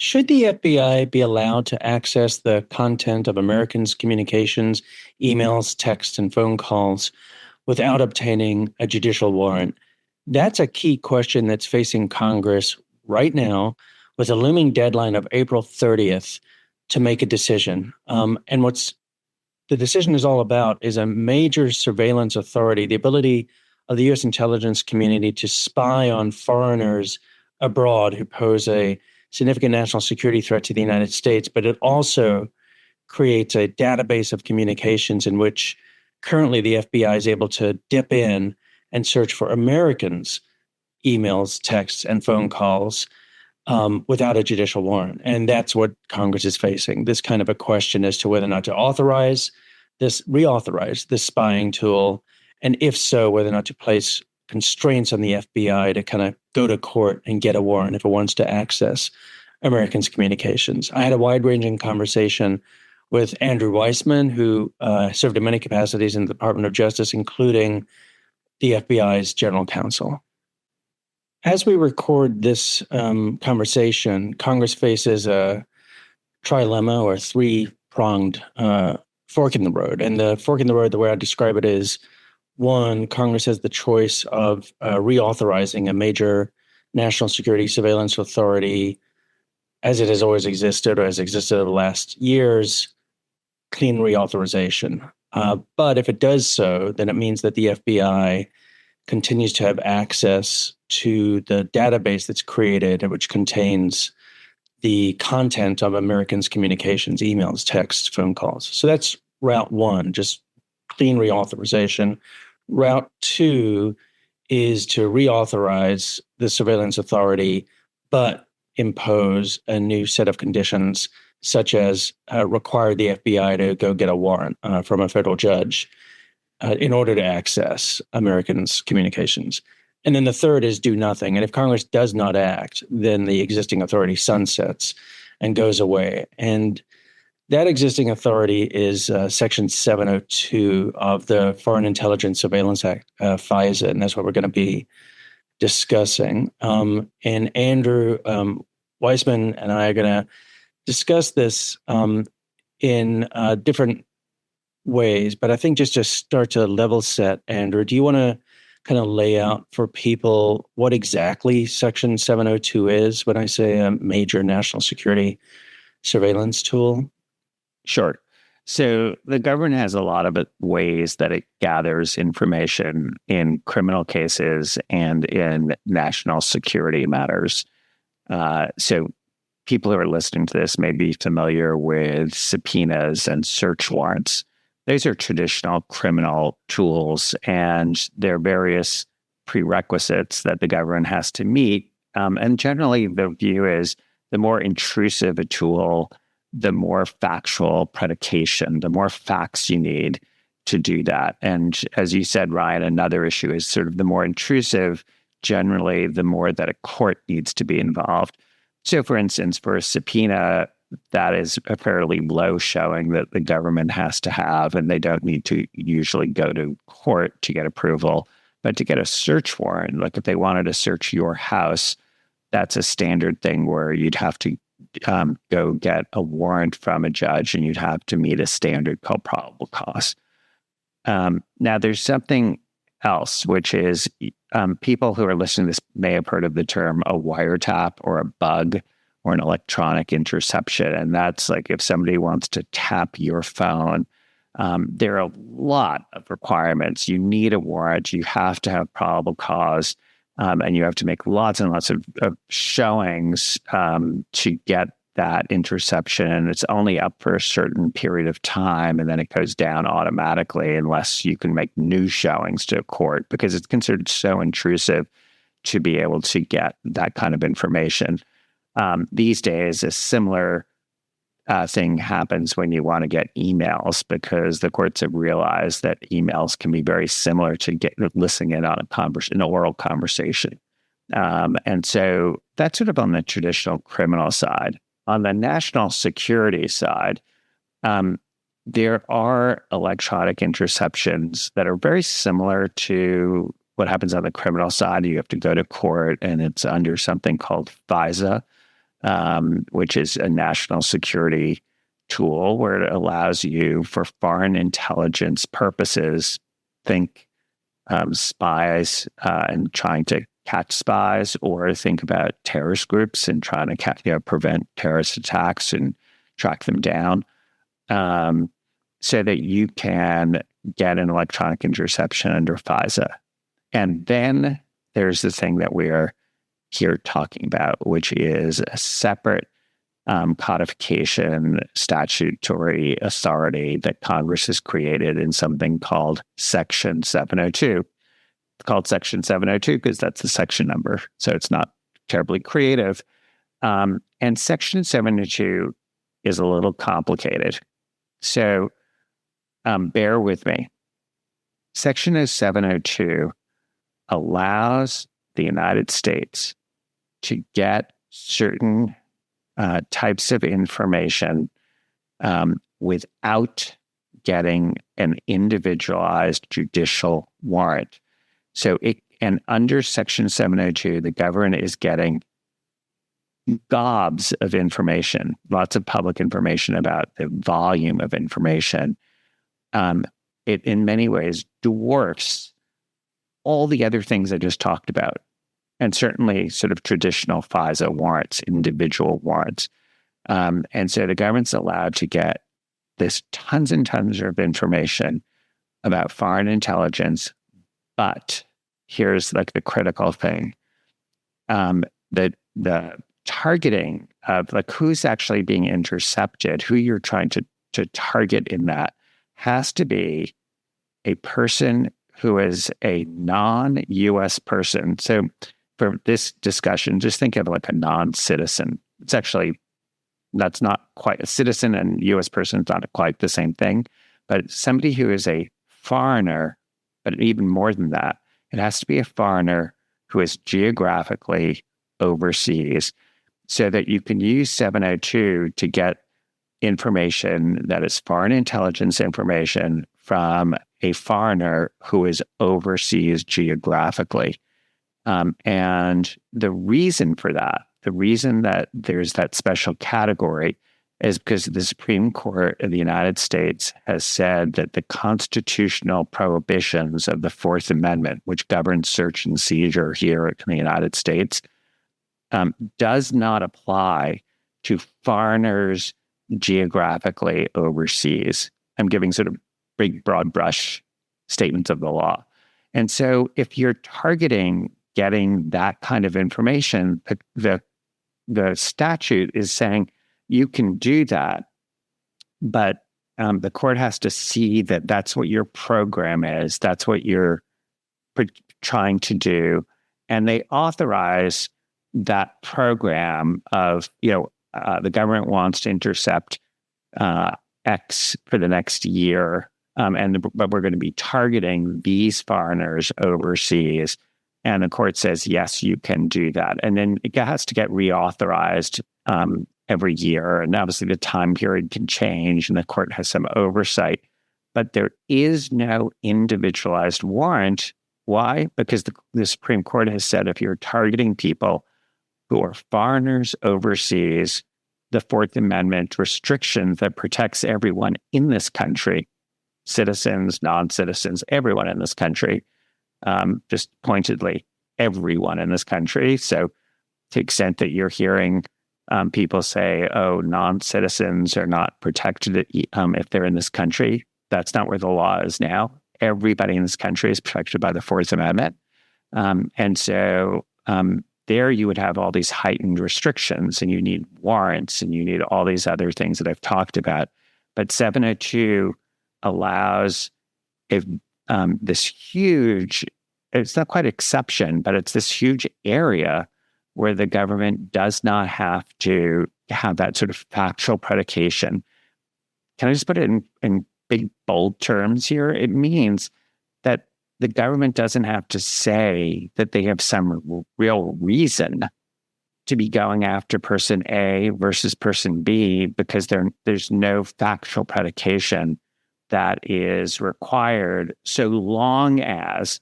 Should the FBI be allowed to access the content of Americans' communications, emails, texts, and phone calls without obtaining a judicial warrant? That's a key question that's facing Congress right now with a looming deadline of April 30th to make a decision. And what's the decision is all about is a major surveillance authority, the ability of the U.S. intelligence community to spy on foreigners abroad who pose a significant national security threat to the United States, but it also creates a database of communications in which currently the FBI is able to dip in and search for Americans' emails, texts, and phone calls without a judicial warrant. And that's what Congress is facing, this kind of a question as to whether or not to reauthorize this spying tool, and if so, whether or not to place constraints on the FBI to kind of go to court and get a warrant if it wants to access Americans' communications. I had a wide-ranging conversation with Andrew Weissmann, who served in many capacities in the Department of Justice, including the FBI's general counsel. As we record this conversation, Congress faces a trilemma or three-pronged fork in the road. And the fork in the road, the way I describe it is, one, Congress has the choice of reauthorizing a major national security surveillance authority as it has always existed or has existed over the last years, clean reauthorization. But if it does so, then it means that the FBI continues to have access to the database that's created, which contains the content of Americans' communications, emails, texts, phone calls. So that's route one, just clean reauthorization. Route two is to reauthorize the surveillance authority, but impose a new set of conditions, such as require the FBI to go get a warrant from a federal judge in order to access Americans' communications. And then the third is do nothing. And if Congress does not act, then the existing authority sunsets and goes away. And that existing authority is Section 702 of the Foreign Intelligence Surveillance Act, FISA, and that's what we're going to be discussing. And Andrew Weissmann and I are going to discuss this in different ways, but I think just to start to level set, Andrew, do you want to kind of lay out for people what exactly Section 702 is when I say a major national security surveillance tool? Sure. So the government has a lot of ways that it gathers information in criminal cases and in national security matters. So people who are listening to this may be familiar with subpoenas and search warrants. Those are traditional criminal tools, and there are various prerequisites that the government has to meet. And generally, the view is the more intrusive a tool, the more factual predication, the more facts you need to do that. And as you said, Ryan, another issue is sort of the more intrusive, generally, the more that a court needs to be involved. So, for instance, for a subpoena, that is a fairly low showing that the government has to have, and they don't need to usually go to court to get approval. But to get a search warrant, like if they wanted to search your house, that's a standard thing where you'd have to go get a warrant from a judge, and you'd have to meet a standard called probable cause. Now, there's something else, which is people who are listening to this may have heard of the term a wiretap or a bug or an electronic interception. And that's like if somebody wants to tap your phone, there are a lot of requirements. You need a warrant, you have to have probable cause, and you have to make lots and lots of showings to get that interception. It's only up for a certain period of time, and then it goes down automatically unless you can make new showings to a court, because it's considered so intrusive to be able to get that kind of information. These days, a similar thing happens when you want to get emails, because the courts have realized that emails can be very similar to listening in on an oral conversation. And so that's sort of on the traditional criminal side. On the national security side, there are electronic interceptions that are very similar to what happens on the criminal side. You have to go to court, and it's under something called FISA. which is a national security tool where it allows you for foreign intelligence purposes, think spies and trying to catch spies, or think about terrorist groups and trying to prevent terrorist attacks and track them down, so that you can get an electronic interception under FISA. And then there's the thing that we're here talking about, which is a separate codification statutory authority that Congress has created in something called Section 702. It's called Section 702 because that's the section number, so it's not terribly creative. And Section 702 is a little complicated. So bear with me. Section 702 allows the United States to get certain types of information without getting an individualized judicial warrant. So and under Section 702, the government is getting gobs of information, lots of public information about the volume of information. It in many ways dwarfs all the other things I just talked about, and certainly sort of traditional FISA warrants, individual warrants. And so the government's allowed to get this tons and tons of information about foreign intelligence, but here's like the critical thing. The targeting of like who's actually being intercepted, who you're trying to target in that, has to be a person who is a non-US person. So for this discussion, just think of like a non-citizen. It's actually, that's not quite a citizen, and US person is not quite the same thing, but somebody who is a foreigner, but even more than that, it has to be a foreigner who is geographically overseas, so that you can use 702 to get information that is foreign intelligence information from a foreigner who is overseas geographically. And the reason for that, the reason that there's that special category, is because the Supreme Court of the United States has said that the constitutional prohibitions of the Fourth Amendment, which governs search and seizure here in the United States, does not apply to foreigners geographically overseas. I'm giving sort of big, broad brush statements of the law. And so if you're targeting getting that kind of information, the statute is saying you can do that, but the court has to see that that's what your program is, that's what you're trying to do. And they authorize that program of, the government wants to intercept X for the next year, but we're going to be targeting these foreigners overseas. And the court says, yes, you can do that. And then it has to get reauthorized every year. And obviously the time period can change and the court has some oversight. But there is no individualized warrant. Why? Because the Supreme Court has said if you're targeting people who are foreigners overseas, the Fourth Amendment restriction that protects everyone in this country, citizens, non-citizens, everyone in this country, just pointedly, everyone in this country. So to the extent that you're hearing people say, oh, non-citizens are not protected if they're in this country, that's not where the law is now. Everybody in this country is protected by the Fourth Amendment. And so there you would have all these heightened restrictions, and you need warrants, and you need all these other things that I've talked about. But 702 allows this huge, it's not quite exception, but it's this huge area where the government does not have to have that sort of factual predication. Can I just put it in big, bold terms here? It means that the government doesn't have to say that they have some real reason to be going after person A versus person B, because there's no factual predication that is required, so long as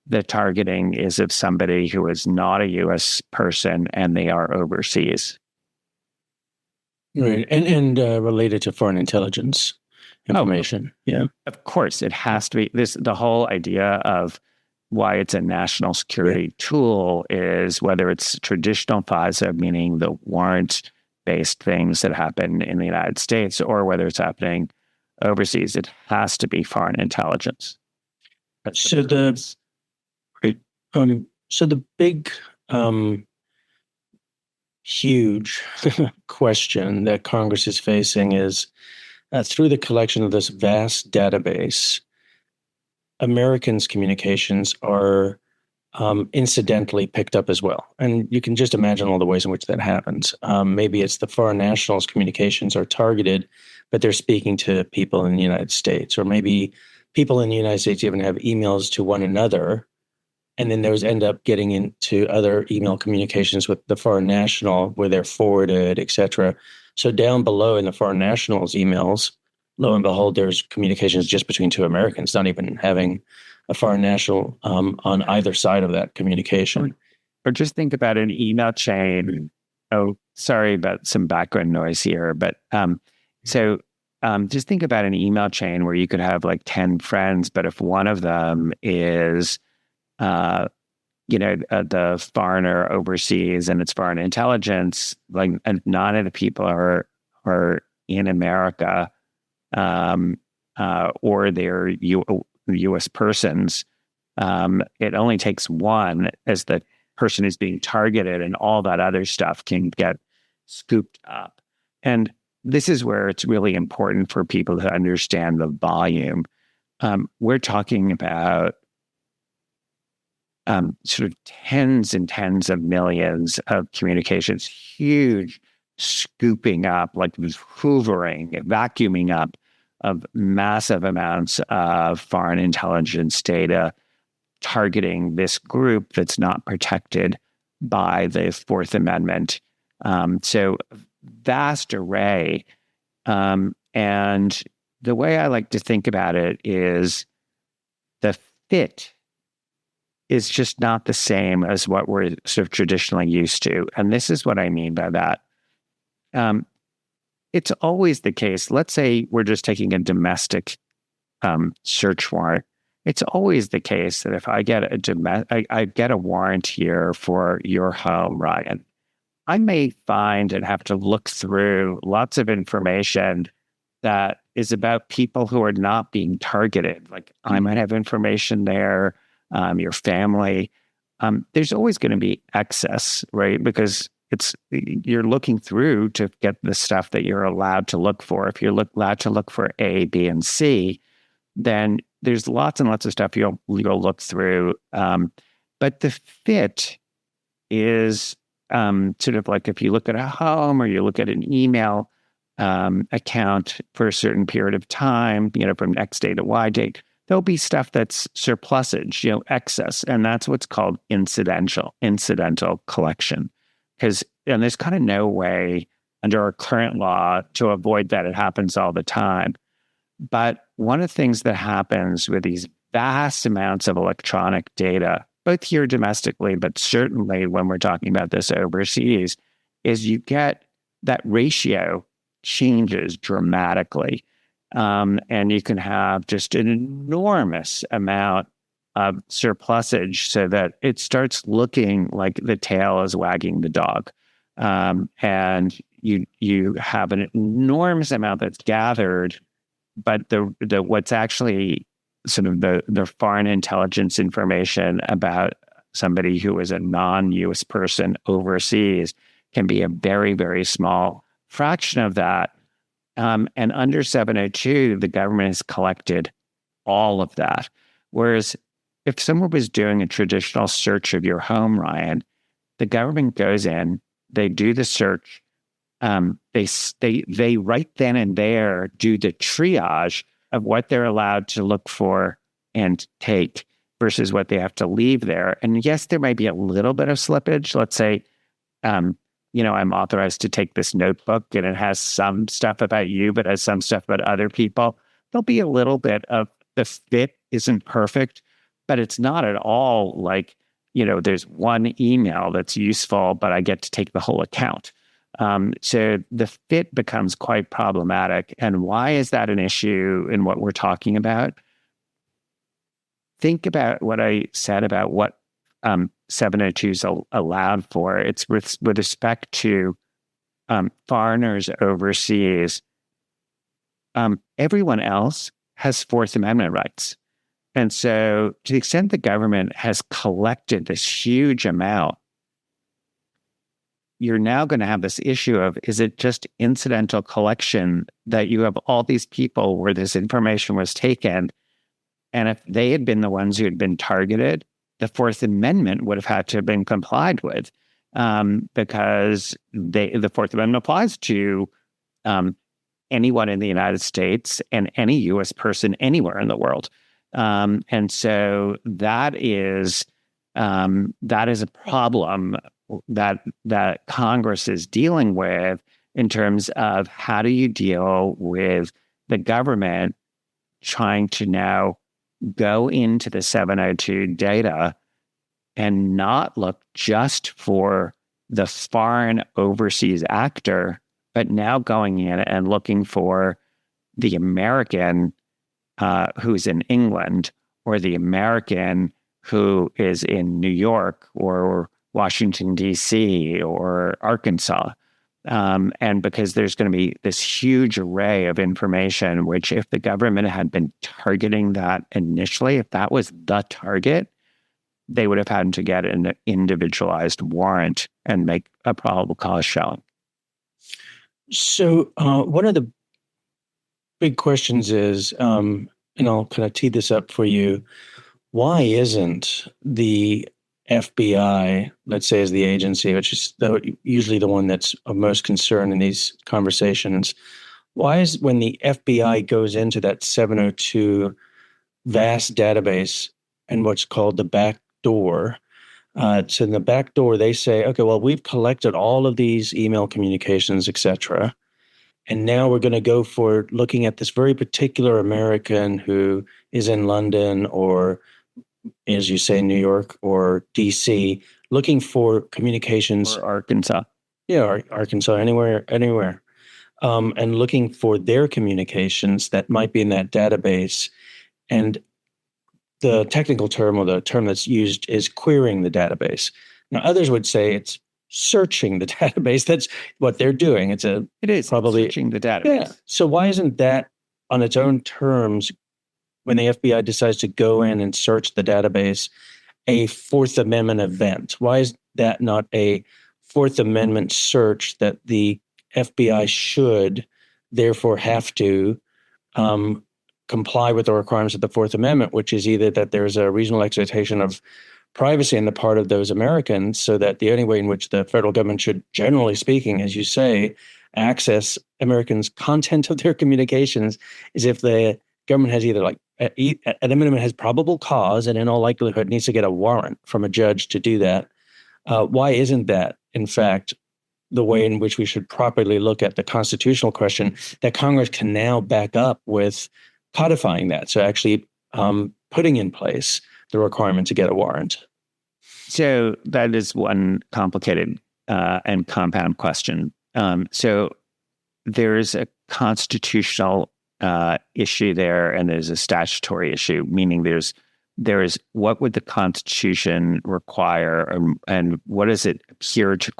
the targeting is of somebody who is not a U.S. person and they are overseas. Right. And related to foreign intelligence Oh, information. Yeah. of course, it has to be this. The whole idea of why it's a national Yeah. security tool is whether it's traditional FISA, meaning the warrant-based things that happen in the United States, or whether it's happening overseas. It has to be foreign intelligence. That's the So the purpose. right. So the big huge question that Congress is facing is through the collection of this vast database, Americans' communications are incidentally picked up as well. And you can just imagine all the ways in which that happens. Maybe it's the foreign nationals' communications are targeted, but they're speaking to people in the United States, or maybe people in the United States even have emails to one another. And then those end up getting into other email communications with the foreign national where they're forwarded, et cetera. So down below in the foreign nationals emails, lo and behold, there's communications just between two Americans, not even having a foreign national on either side of that communication. Or just think about an email chain. Oh, sorry about some background noise here, but so just think about an email chain where you could have like 10 friends, but if one of them is the foreigner overseas and it's foreign intelligence, like, and none of the people are in America, or they're U.S. persons. It only takes one as the person is being targeted, and all that other stuff can get scooped up. And this is where it's really important for people to understand the volume. We're talking about sort of tens and tens of millions of communications, huge scooping up, like hoovering, vacuuming up of massive amounts of foreign intelligence data targeting this group that's not protected by the Fourth Amendment. So vast array. And the way I like to think about it is the fit is just not the same as what we're sort of traditionally used to. And this is what I mean by that. It's always the case. Let's say we're just taking a domestic search warrant. It's always the case that if I get I get a warrant here for your home, Ryan, I may find and have to look through lots of information that is about people who are not being targeted. Like I might have information there, your family. There's always going to be excess, right? Because you're looking through to get the stuff that you're allowed to look for. If you're allowed to look for A, B, and C, then there's lots and lots of stuff you'll look through. But the fit is sort of like if you look at a home or you look at an email account for a certain period of time, from X day to Y date, there'll be stuff that's surplusage, excess. And that's what's called incidental collection. And there's kind of no way under our current law to avoid that. It happens all the time. But one of the things that happens with these vast amounts of electronic data, both here domestically, but certainly when we're talking about this overseas, is you get that ratio changes dramatically. And you can have just an enormous amount of surplusage so that it starts looking like the tail is wagging the dog. And you have an enormous amount that's gathered, but the what's actually sort of the foreign intelligence information about somebody who is a non-US person overseas can be a very, very small fraction of that. And under 702, the government has collected all of that. Whereas if someone was doing a traditional search of your home, Ryan, the government goes in, they do the search, they right then and there do the triage of what they're allowed to look for and take versus what they have to leave there. And yes, there might be a little bit of slippage. Let's say, I'm authorized to take this notebook and it has some stuff about you, but has some stuff about other people. There'll be a little bit of the fit isn't perfect, but it's not at all like, there's one email that's useful, but I get to take the whole account. So the fit becomes quite problematic. And why is that an issue in what we're talking about? Think about what I said about what 702 is allowed for. It's with respect to foreigners overseas. Everyone else has Fourth Amendment rights. And so to the extent the government has collected this huge amount, you're now going to have this issue of, is it just incidental collection that you have all these people where this information was taken? And if they had been the ones who had been targeted, the Fourth Amendment would have had to have been complied with, because the Fourth Amendment applies to anyone in the United States and any U.S. person anywhere in the world. And so that is a problem that Congress is dealing with in terms of how do you deal with the government trying to now go into the 702 data and not look just for the foreign overseas actor, but now going in and looking for the American who's in England, or the American who is in New York or Washington, D.C., or Arkansas. And because there's going to be this huge array of information, which if the government had been targeting that initially, if that was the target, they would have had to get an individualized warrant and make a probable cause showing. So one of the big questions is, and I'll kind of tee this up for you, why isn't the FBI, let's say, as the agency, which is usually the one that's of most concern in these conversations, why is when the FBI goes into that 702 vast database and what's called the back door, so in the back door, they say, okay, well, we've collected all of these email communications, et cetera, and now we're going to go for looking at this very particular American who is in London or, as you say, New York or DC, looking for communications. Or Arkansas. Yeah, Arkansas, anywhere. And looking for their communications that might be in that database. And the technical term, or the term that's used, is querying the database. Now, others would say it's searching the database. That's what they're doing. It is probably searching the database. Yeah. So why isn't that on its own terms, when the FBI decides to go in and search the database, a Fourth Amendment event? Why is that not a Fourth Amendment search that the FBI should therefore have to comply with the requirements of the Fourth Amendment, which is either that there's a reasonable expectation of privacy on the part of those Americans, so that the only way in which the federal government should, generally speaking, as you say, access Americans' content of their communications is if the government has either, like, at a minimum, has probable cause and in all likelihood needs to get a warrant from a judge to do that. Why isn't that, in fact, the way in which we should properly look at the constitutional question that Congress can now back up with codifying that? So actually putting in place the requirement to get a warrant. So that is one complicated and compound question. So there's a constitutional issue there, and there's a statutory issue, meaning there is what would the Constitution require, and what does it appear to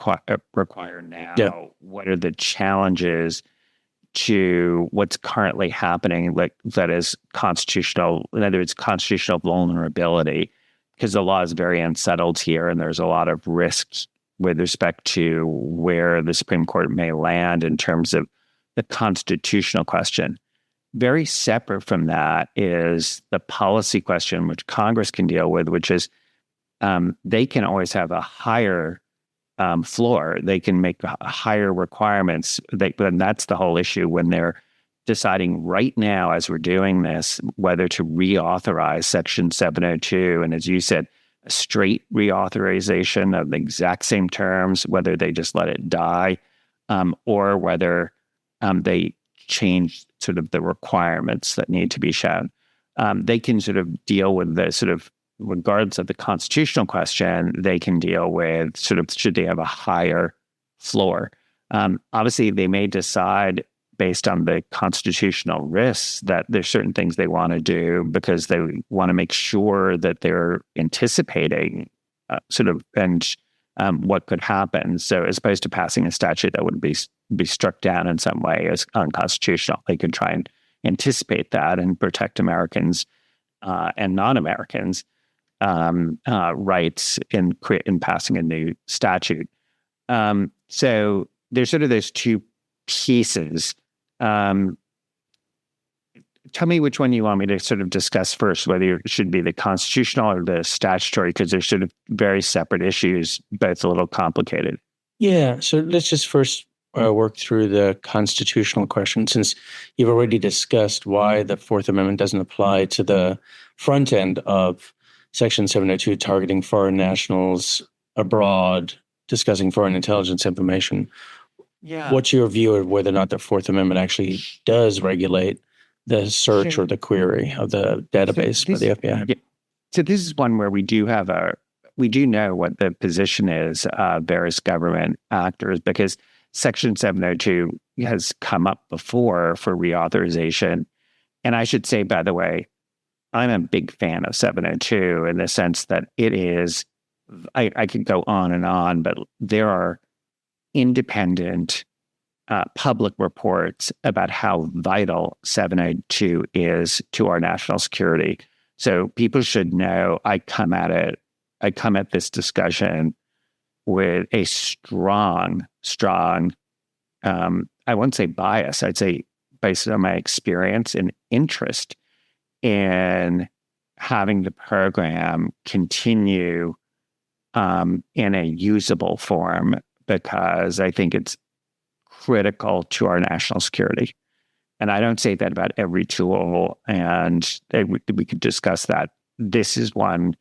require now? Yeah. What are the challenges to what's currently happening, like that is constitutional, in other words, constitutional vulnerability, because the law is very unsettled here, and there's a lot of risks with respect to where the Supreme Court may land in terms of the constitutional question. Very separate from that is the policy question, which Congress can deal with, which is they can always have a higher floor. They can make higher requirements. And that's the whole issue when they're deciding right now, as we're doing this, whether to reauthorize Section 702. And as you said, a straight reauthorization of the exact same terms, whether they just let it die, or whether they change sort of the requirements that need to be shown. They can sort of deal with the sort of, regardless of the constitutional question, they can deal with sort of, should they have a higher floor? Obviously, they may decide based on the constitutional risks that there's certain things they want to do because they want to make sure that they're anticipating what could happen. So as opposed to passing a statute that would be struck down in some way as unconstitutional, they could try and anticipate that and protect Americans and non-Americans' rights in passing a new statute. So there's sort of those two pieces. Tell me which one you want me to sort of discuss first, whether it should be the constitutional or the statutory, because they're sort of very separate issues, both a little complicated. Yeah, so let's just first work through the constitutional question, since you've already discussed why the Fourth Amendment doesn't apply to the front end of Section 702, targeting foreign nationals abroad, discussing foreign intelligence information. Yeah. What's your view of whether or not the Fourth Amendment actually does regulate the search or the query of the database by the FBI? Yeah. So this is one where we do know what the position is of various government actors, because Section 702 has come up before for reauthorization. And I should say, by the way, I'm a big fan of 702 in the sense that it is, I could go on, but there are independent public reports about how vital 702 is to our national security. So people should know I come at this discussion with a strong, I won't say bias, I'd say based on my experience and interest in having the program continue in a usable form, because I think it's critical to our national security. And I don't say that about every tool, and we could discuss that. This is one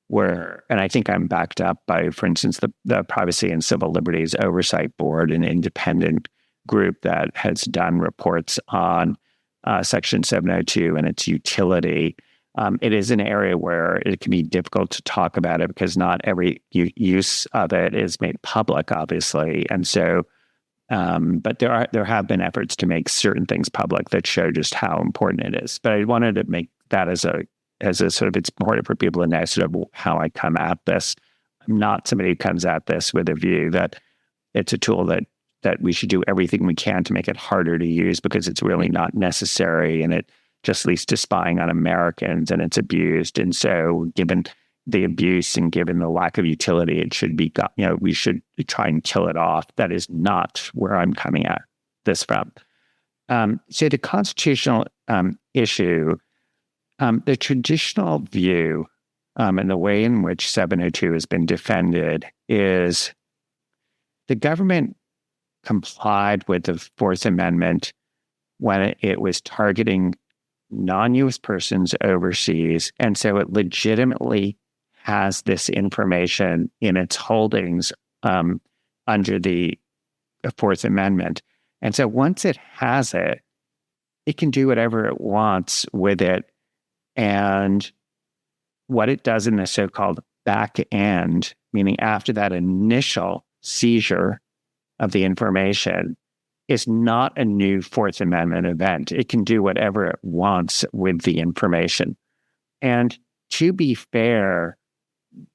where, and I think I'm backed up by, for instance, the Privacy and Civil Liberties Oversight Board, an independent group that has done reports on Section 702 and its utility. It is an area where it can be difficult to talk about it because not every use of it is made public, obviously. And so, but there have been efforts to make certain things public that show just how important it is. But I wanted to make that as a sort of, it's important for people to know sort of how I come at this. I'm not somebody who comes at this with a view that it's a tool that we should do everything we can to make it harder to use, because it's really not necessary, and it just leads to spying on Americans, and it's abused. And so given the abuse and given the lack of utility, it should be, we should try and kill it off. That is not where I'm coming at this from. So the constitutional issue, the traditional view and the way in which 702 has been defended is the government complied with the Fourth Amendment when it was targeting non-U.S. persons overseas. And so it legitimately has this information in its holdings under the Fourth Amendment. And so once it has it, it can do whatever it wants with it. And what it does in the so-called back end, meaning after that initial seizure of the information, is not a new Fourth Amendment event. It can do whatever it wants with the information. And to be fair,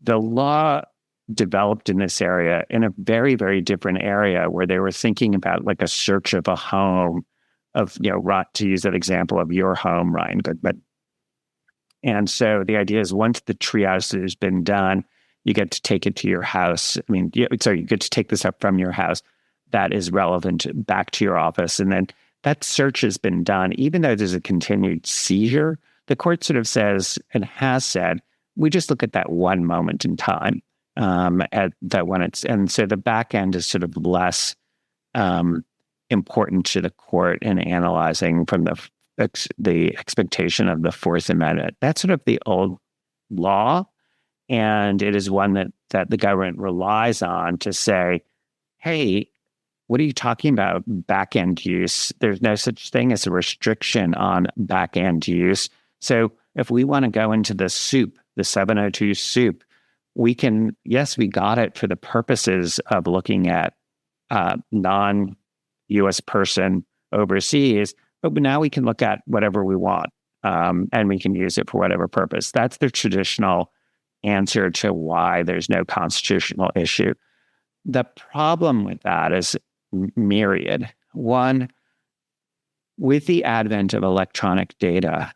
the law developed in this area in a very, very different area, where they were thinking about like a search of a home of, to use that example of your home, Ryan Goodman. And so the idea is once the triage has been done, you get to take it to your house. you get to take this up from your house that is relevant back to your office. And then that search has been done. Even though there's a continued seizure, the court sort of says, and has said, we just look at that one moment in time at that when it's, and so the back end is sort of less important to the court in analyzing from the expectation of the Fourth Amendment. That's sort of the old law. And it is one that the government relies on to say, hey, what are you talking about back-end use? There's no such thing as a restriction on back-end use. So if we want to go into the soup, the 702 soup, we can, yes, we got it for the purposes of looking at non-U.S. person overseas, but now we can look at whatever we want, and we can use it for whatever purpose. That's the traditional answer to why there's no constitutional issue. The problem with that is myriad. One, with the advent of electronic data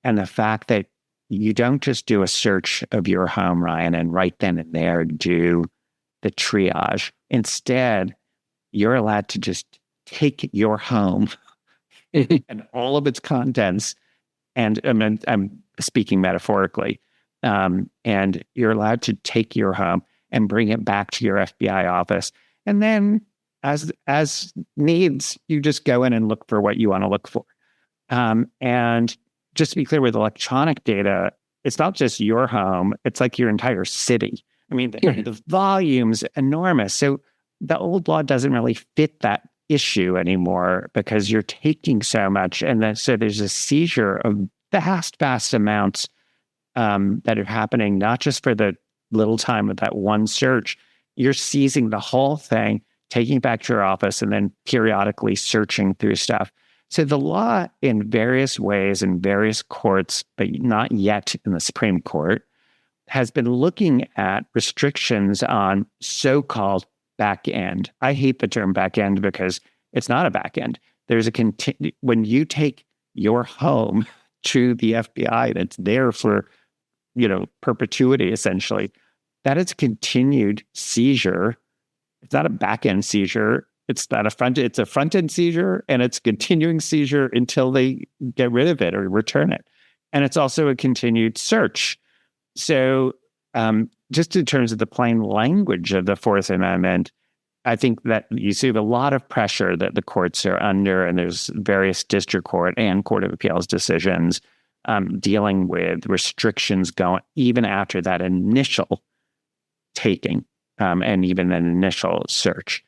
and the fact that you don't just do a search of your home, Ryan, and right then and there do the triage. Instead, you're allowed to just take your home and all of its contents, and I'm speaking metaphorically, and you're allowed to take your home and bring it back to your FBI office. And then as needs, you just go in and look for what you want to look for. And just to be clear, with electronic data, it's not just your home, it's like your entire city. I mean, the volume's enormous. So the old law doesn't really fit that issue anymore because you're taking so much. And then, so there's a seizure of vast amounts that are happening, not just for the little time of that one search. You're seizing the whole thing, taking it back to your office, and then periodically searching through stuff. So the law in various ways in various courts, but not yet in the Supreme Court, has been looking at restrictions on so-called back end. I hate the term back end because it's not a back end. There's when you take your home to the FBI that's there for, perpetuity, essentially, that is continued seizure. It's not a back end seizure. It's not it's a front end seizure, and it's continuing seizure until they get rid of it or return it. And it's also a continued search. So just in terms of the plain language of the Fourth Amendment, I think that you see a lot of pressure that the courts are under, and there's various district court and court of appeals decisions dealing with restrictions going even after that initial taking and even an initial search.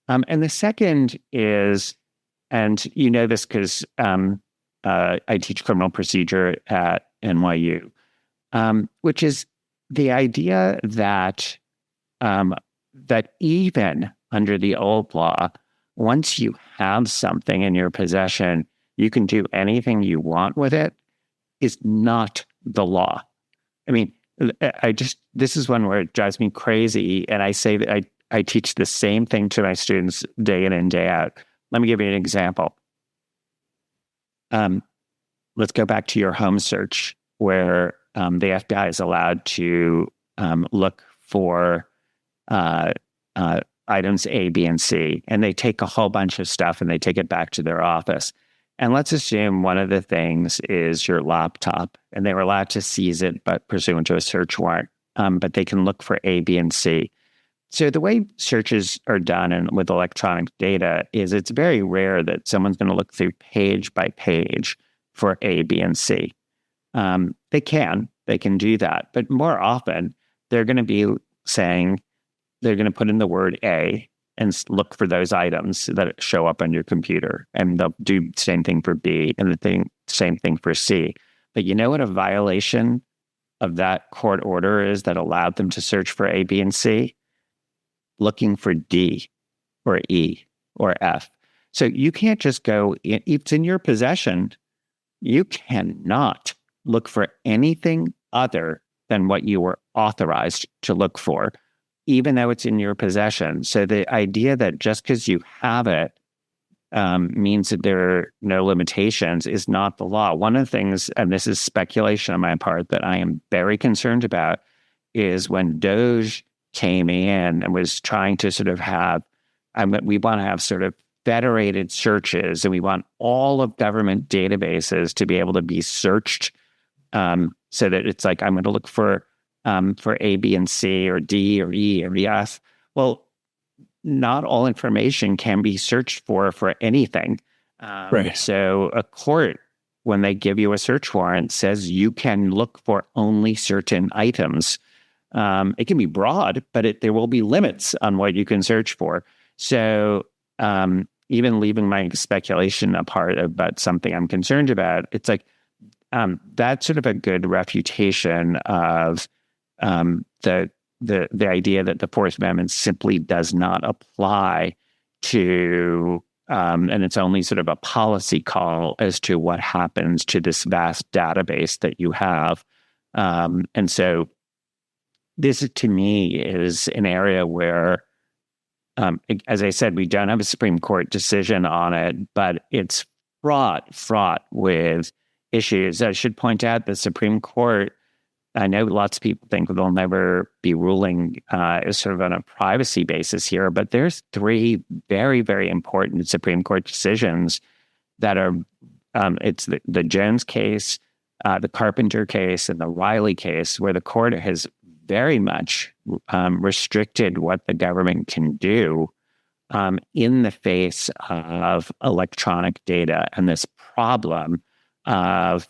And the second is, and you know this because I teach criminal procedure at NYU, which is the idea that that even under the old law, once you have something in your possession, you can do anything you want with it, is not the law. I mean, this is one where it drives me crazy, and I say that I teach the same thing to my students day in and day out. Let me give you an example. Let's go back to your home search, where the FBI is allowed to look for items A, B, and C, and they take a whole bunch of stuff and they take it back to their office. And let's assume one of the things is your laptop, and they were allowed to seize it, but pursuant to a search warrant. But they can look for A, B, and C. So the way searches are done and with electronic data is it's very rare that someone's going to look through page by page for A, B, and C. They can do that. But more often, they're going to be saying, they're going to put in the word A and look for those items that show up on your computer. And they'll do the same thing for B and same thing for C. But you know what a violation of that court order is that allowed them to search for A, B, and C? Looking for D or E or F. So you can't just go, if it's in your possession, you cannot look for anything other than what you were authorized to look for, even though it's in your possession. So the idea that just because you have it means that there are no limitations is not the law. One of the things, and this is speculation on my part, that I am very concerned about is when DOJ came in and was trying to sort of have, we want to have sort of federated searches, and we want all of government databases to be able to be searched so that it's like, I'm going to look for A, B, and C, or D, or E, or F. Well, not all information can be searched for anything. Right. So a court, when they give you a search warrant, says you can look for only certain items. It can be broad, but there will be limits on what you can search for. So even leaving my speculation apart about something I'm concerned about, it's like that's sort of a good refutation of the idea that the Fourth Amendment simply does not apply to, and it's only sort of a policy call as to what happens to this vast database that you have. And so this, to me, is an area where, as I said, we don't have a Supreme Court decision on it, but it's fraught with issues. I should point out the Supreme Court, I know lots of people think they'll never be ruling sort of on a privacy basis here, but there's three very, very important Supreme Court decisions that are, it's the Jones case, the Carpenter case, and the Riley case, where the court has very much restricted what the government can do in the face of electronic data and this problem of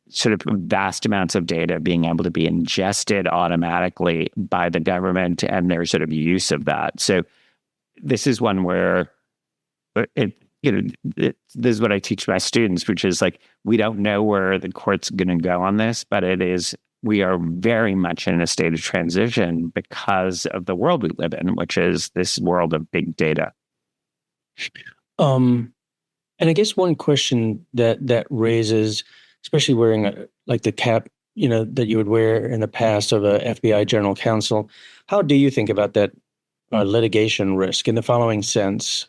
sort of vast amounts of data being able to be ingested automatically by the government and their sort of use of that. So this is one where this is what I teach my students, which is like, we don't know where the court's going to go on this, but we are very much in a state of transition because of the world we live in, which is this world of big data. And I guess one question that raises, especially wearing like the cap, that you would wear in the past of a FBI general counsel, how do you think about that litigation risk in the following sense?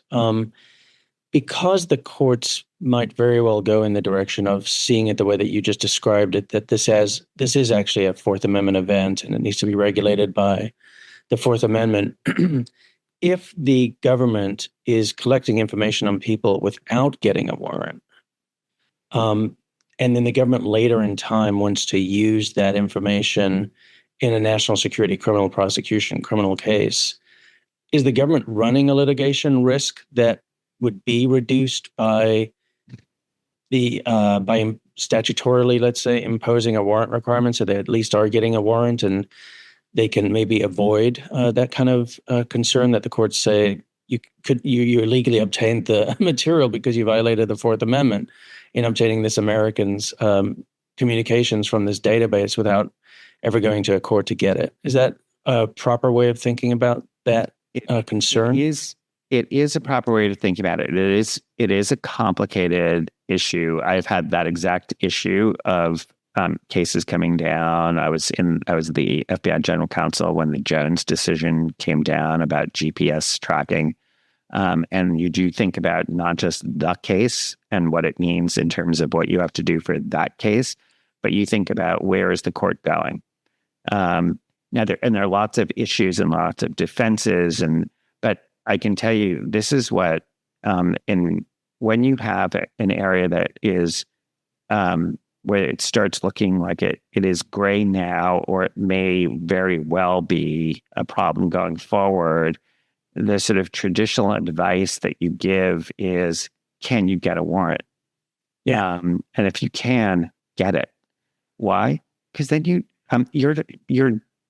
Because the courts might very well go in the direction of seeing it the way that you just described it, that this is actually a Fourth Amendment event and it needs to be regulated by the Fourth Amendment. If the government is collecting information on people without getting a warrant, and then the government later in time wants to use that information in a national security criminal prosecution, criminal case, is the government running a litigation risk that would be reduced by statutorily, let's say, imposing a warrant requirement, so they at least are getting a warrant and they can maybe avoid that kind of concern that the courts say you illegally obtained the material because you violated the Fourth Amendment in obtaining this American's communications from this database without ever going to a court to get it. Is that a proper way of thinking about that concern? It is a proper way to think about it. It is a complicated issue. I've had that exact issue of cases coming down. I was the FBI general counsel when the Jones decision came down about GPS tracking. And you do think about not just the case and what it means in terms of what you have to do for that case, but you think about where is the court going. Now there are lots of issues and lots of defenses, but I can tell you this is what when you have an area that is where it starts looking like it is gray now, or it may very well be a problem going forward, the sort of traditional advice that you give is, can you get a warrant? Yeah. And if you can, get it. Why? Because then your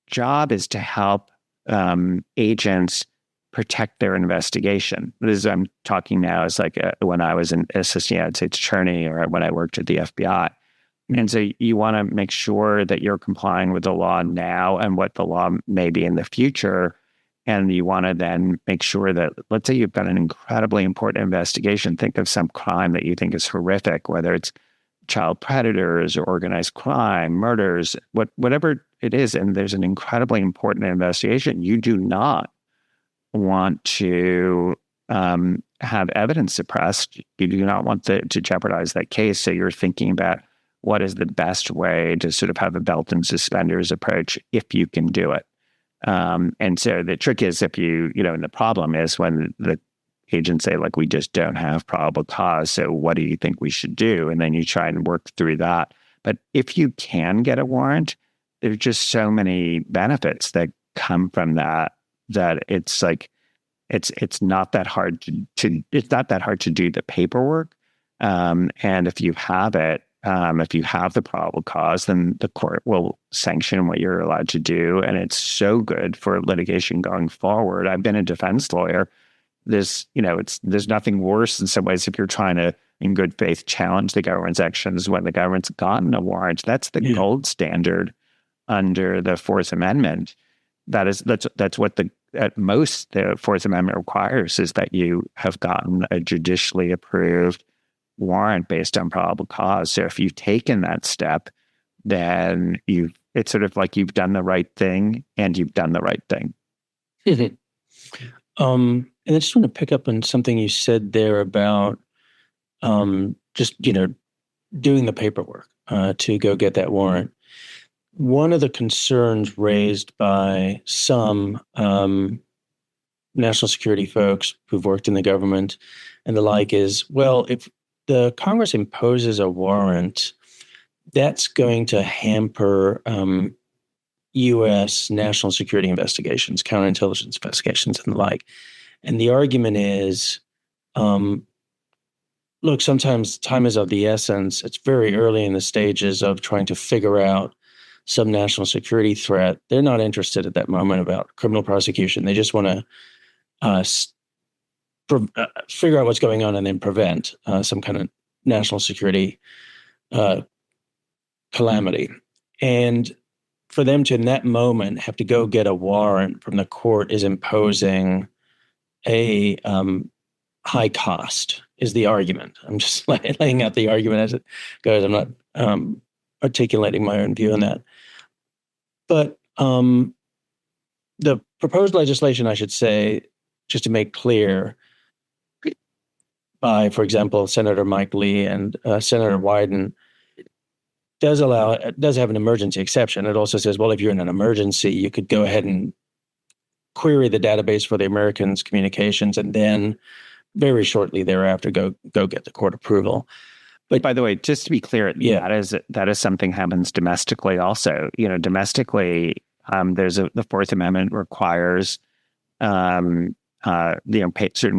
job is to help agents protect their investigation. This is, I'm talking now as like when I was an assistant United States attorney or when I worked at the FBI. And so you want to make sure that you're complying with the law now and what the law may be in the future. And you want to then make sure that, let's say you've got an incredibly important investigation. Think of some crime that you think is horrific, whether it's child predators or organized crime, murders, whatever it is. And there's an incredibly important investigation. You do not want to have evidence suppressed. You do not want to jeopardize that case. So you're thinking about what is the best way to sort of have a belt and suspenders approach if you can do it. And so the trick is and the problem is when the agents say, like, we just don't have probable cause, so what do you think we should do? And then you try and work through that. But if you can get a warrant, there's just so many benefits that come from that it's like, it's not that hard to do the paperwork. And if you have it, if you have the probable cause, then the court will sanction what you're allowed to do. And it's so good for litigation going forward. I've been a defense lawyer. There's nothing worse in some ways if you're trying to, in good faith, challenge the government's actions when the government's gotten a warrant. That's the gold standard under the Fourth Amendment. That's what the at most the Fourth Amendment requires is that you have gotten a judicially approved warrant based on probable cause. So if you've taken that step, then it's sort of like you've done the right thing and you've done the right thing. And I just want to pick up on something you said there about just, doing the paperwork to go get that warrant. One of the concerns raised by some national security folks who've worked in the government and the like is, well, if the Congress imposes a warrant, that's going to hamper U.S. national security investigations, counterintelligence investigations, and the like. And the argument is, look, sometimes time is of the essence. It's very early in the stages of trying to figure out some national security threat. They're not interested at that moment about criminal prosecution. They just want to figure out what's going on and then prevent some kind of national security calamity. And for them to, in that moment, have to go get a warrant from the court is imposing a high cost, is the argument. I'm just laying out the argument as it goes. I'm not articulating my own view on that. But the proposed legislation, I should say, just to make clear, by, for example, Senator Mike Lee and Senator Wyden, does have an emergency exception. It also says, well, if you're in an emergency, you could go ahead and query the database for the Americans' communications, and then very shortly thereafter go get the court approval. But by the way, just to be clear, that is something happens domestically also. Domestically, the Fourth Amendment requires certain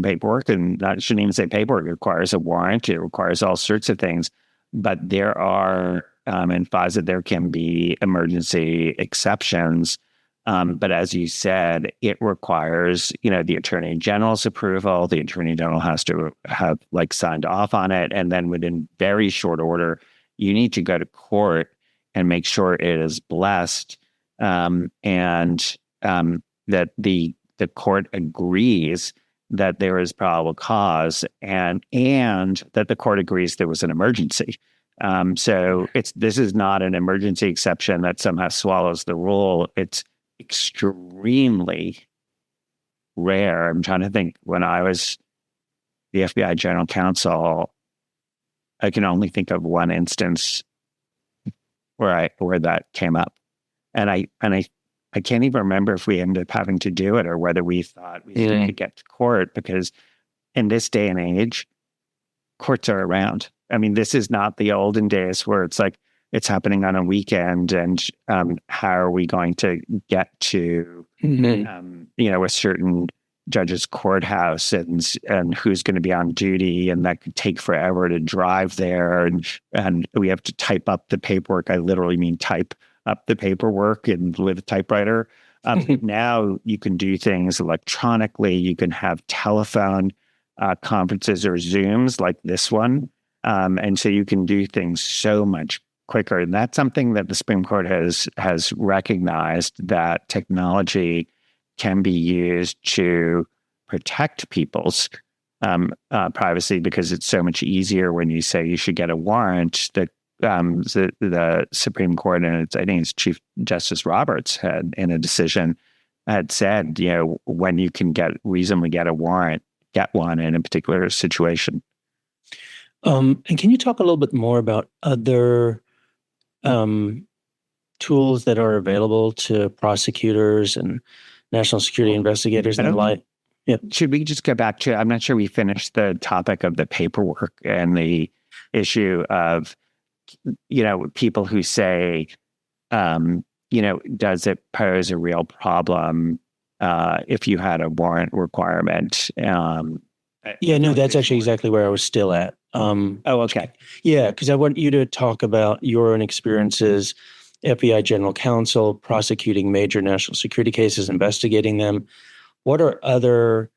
paperwork, and I shouldn't even say paperwork. It requires a warrant. It requires all sorts of things. But there are in FISA there can be emergency exceptions. But as you said, it requires, the Attorney General's approval. The Attorney General has to have signed off on it. And then within very short order, you need to go to court and make sure it is blessed. And that the court agrees that there is probable cause and that the court agrees there was an emergency. So this is not an emergency exception that somehow swallows the rule. It's extremely rare. I'm trying to think, when I was the FBI General Counsel, I can only think of one instance where that came up, and I can't even remember if we ended up having to do it or whether we thought we could get to court, because in this day and age, courts are around. I mean, this is not the olden days where it's like it's happening on a weekend, and how are we going to get to a certain judge's courthouse and who's going to be on duty, and that could take forever to drive there, and we have to type up the paperwork. I literally mean type up the paperwork and with a typewriter. Now you can do things electronically. You can have telephone conferences or Zooms like this one, and so you can do things so much quicker. And that's something that the Supreme Court has recognized, that technology can be used to protect people's privacy, because it's so much easier when you say you should get a warrant. That the Supreme Court, and I think it's Chief Justice Roberts had in a decision had said, when you can reasonably get a warrant, get one in a particular situation. And can you talk a little bit more about other tools that are available to prosecutors and national security investigators and the like? Yeah. Should we just go back to, I'm not sure we finished the topic of the paperwork and the issue of, people who say, does it pose a real problem if you had a warrant requirement? That's actually exactly where I was still at. Okay. Yeah, because I want you to talk about your own experiences, FBI General Counsel, prosecuting major national security cases, investigating them. What are other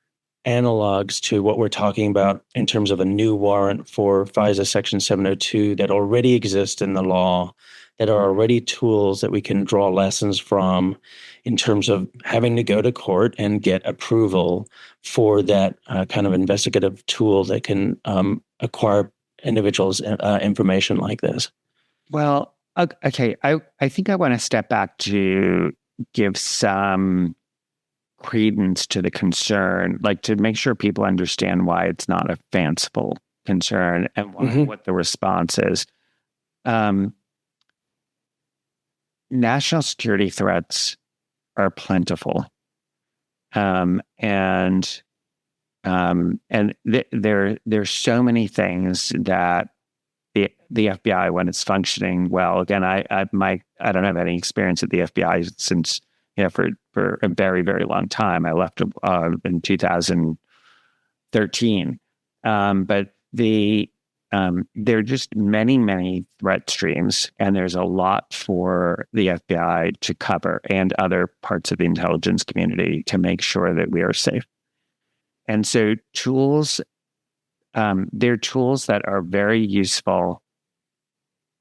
analogs to what we're talking about in terms of a new warrant for FISA Section 702 that already exists in the law that are already tools that we can draw lessons from in terms of having to go to court and get approval for that kind of investigative tool that can acquire individuals' information like this. Well, okay. I think I want to step back to give some credence to the concern, like to make sure people understand why it's not a fanciful concern and what the response is. National security threats are plentiful, and there's so many things that the FBI, when it's functioning well. Again, I don't have any experience at the FBI since for a very, very long time. I left in 2013, but there are just many, many threat streams, and there's a lot for the FBI to cover and other parts of the intelligence community to make sure that we are safe. And so they're tools that are very useful,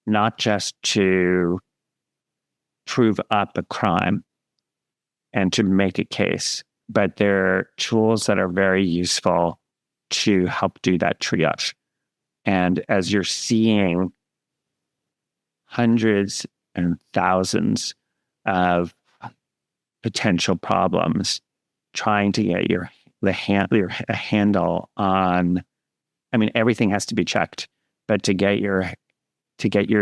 not just to prove up a crime and to make a case, but they're tools that are very useful to help do that triage. And as you're seeing hundreds and thousands of potential problems, trying to get your handle on, I mean, everything has to be checked, but to get your